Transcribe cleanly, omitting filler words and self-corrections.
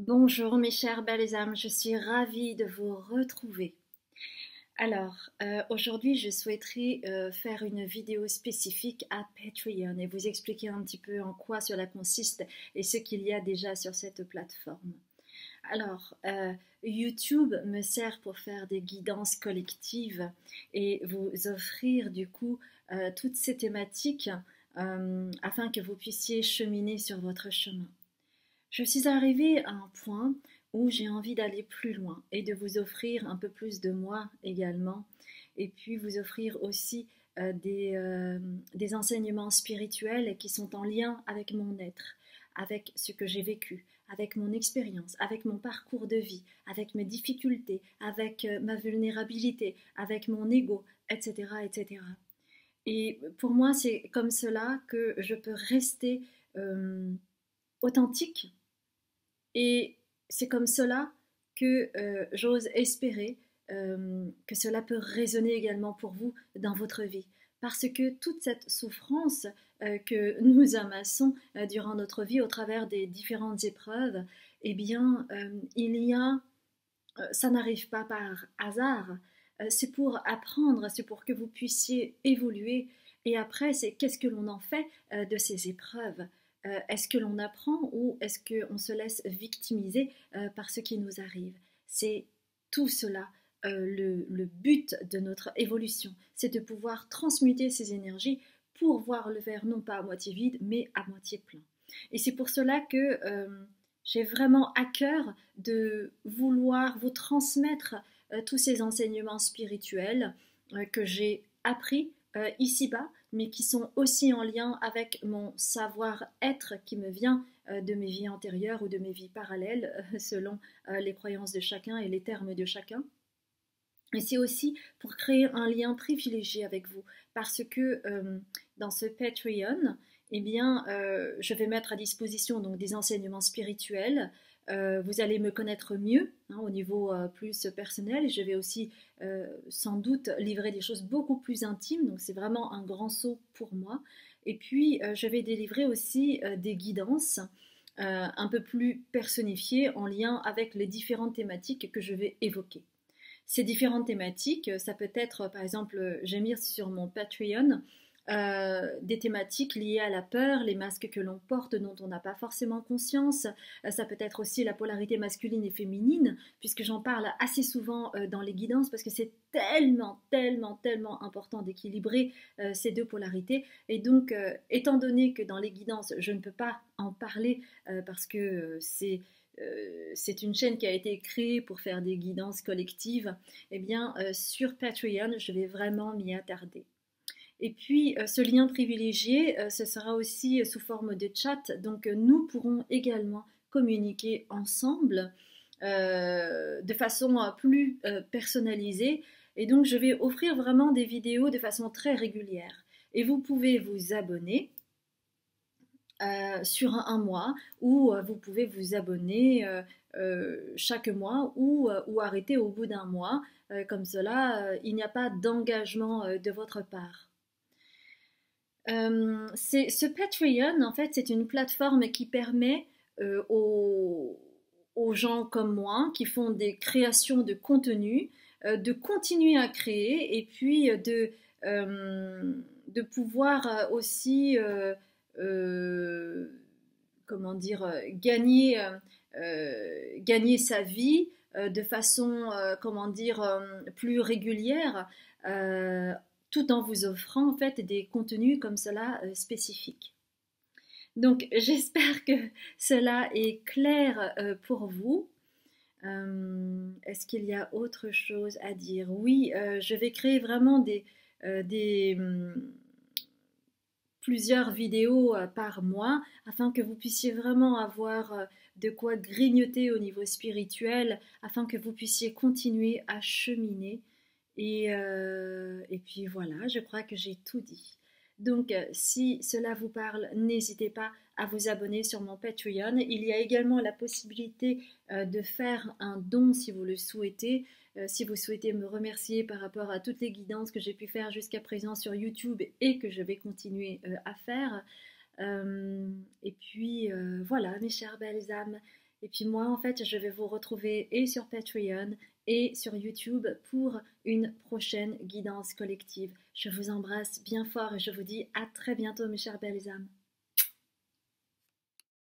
Bonjour mes chères belles âmes, je suis ravie de vous retrouver. Alors, aujourd'hui je souhaiterais faire une vidéo spécifique à Patreon et vous expliquer un petit peu en quoi cela consiste et ce qu'il y a déjà sur cette plateforme. Alors, YouTube me sert pour faire des guidances collectives et vous offrir du coup toutes ces thématiques afin que vous puissiez cheminer sur votre chemin. Je suis arrivée à un point où j'ai envie d'aller plus loin et de vous offrir un peu plus de moi également, et puis vous offrir aussi des enseignements spirituels qui sont en lien avec mon être, avec ce que j'ai vécu, avec mon expérience, avec mon parcours de vie, avec mes difficultés, avec ma vulnérabilité, avec mon ego, etc., etc. Et pour moi, c'est comme cela que je peux rester euh, authentique et c'est comme cela que j'ose espérer que cela peut résonner également pour vous dans votre vie. Parce que toute cette souffrance que nous amassons durant notre vie au travers des différentes épreuves, eh bien, ça n'arrive pas par hasard. C'est pour apprendre, c'est pour que vous puissiez évoluer. Et après, c'est qu'est-ce que l'on en fait de ces épreuves. Est-ce que l'on apprend ou est-ce qu'on se laisse victimiser par ce qui nous arrive? C'est tout cela le but de notre évolution. C'est de pouvoir transmuter ces énergies pour voir le verre non pas à moitié vide, mais à moitié plein. Et c'est pour cela que j'ai vraiment à cœur de vouloir vous transmettre tous ces enseignements spirituels que j'ai appris ici-bas, mais qui sont aussi en lien avec mon savoir-être qui me vient de mes vies antérieures ou de mes vies parallèles, selon les croyances de chacun et les termes de chacun. Et c'est aussi pour créer un lien privilégié avec vous, parce que dans ce Patreon, eh bien, je vais mettre à disposition donc des enseignements spirituels. Vous allez me connaître mieux au niveau plus personnel. Et je vais aussi sans doute livrer des choses beaucoup plus intimes. Donc c'est vraiment un grand saut pour moi. Et puis je vais délivrer aussi des guidances un peu plus personnifiées en lien avec les différentes thématiques que je vais évoquer. Ces différentes thématiques, ça peut être, par exemple, j'ai mis sur mon Patreon des thématiques liées à la peur, les masques que l'on porte dont on n'a pas forcément conscience. Ça peut être aussi la polarité masculine et féminine, puisque j'en parle assez souvent dans les guidances, parce que c'est tellement, tellement, tellement important d'équilibrer ces deux polarités. Et donc, étant donné que dans les guidances, je ne peux pas en parler parce que c'est une chaîne qui a été créée pour faire des guidances collectives, eh bien, sur Patreon, je vais vraiment m'y attarder. Et puis, ce lien privilégié, ce sera aussi sous forme de chat, donc nous pourrons également communiquer ensemble de façon plus personnalisée. Et donc, je vais offrir vraiment des vidéos de façon très régulière. Et vous pouvez vous abonner sur un mois ou vous pouvez vous abonner chaque mois ou arrêter au bout d'un mois. Comme cela, il n'y a pas d'engagement de votre part. Ce Patreon, en fait, c'est une plateforme qui permet aux gens comme moi qui font des créations de contenu de continuer à créer et puis de pouvoir aussi euh, comment dire, gagner sa vie de façon, comment dire, plus régulière, euh, tout en vous offrant en fait des contenus comme cela spécifiques. Donc j'espère que cela est clair pour vous. Est-ce qu'il y a autre chose à dire? Oui, je vais créer vraiment plusieurs vidéos par mois afin que vous puissiez vraiment avoir de quoi grignoter au niveau spirituel, afin que vous puissiez continuer à cheminer. Et puis voilà, je crois que j'ai tout dit. Donc, si cela vous parle, n'hésitez pas à vous abonner sur mon Patreon. Il y a également la possibilité de faire un don si vous le souhaitez. Si vous souhaitez me remercier par rapport à toutes les guidances que j'ai pu faire jusqu'à présent sur YouTube et que je vais continuer à faire. Et puis voilà, mes chères belles âmes, Et puis moi, en fait, je vais vous retrouver et sur Patreon et sur YouTube pour une prochaine guidance collective. Je vous embrasse bien fort et je vous dis à très bientôt, mes chères belles âmes.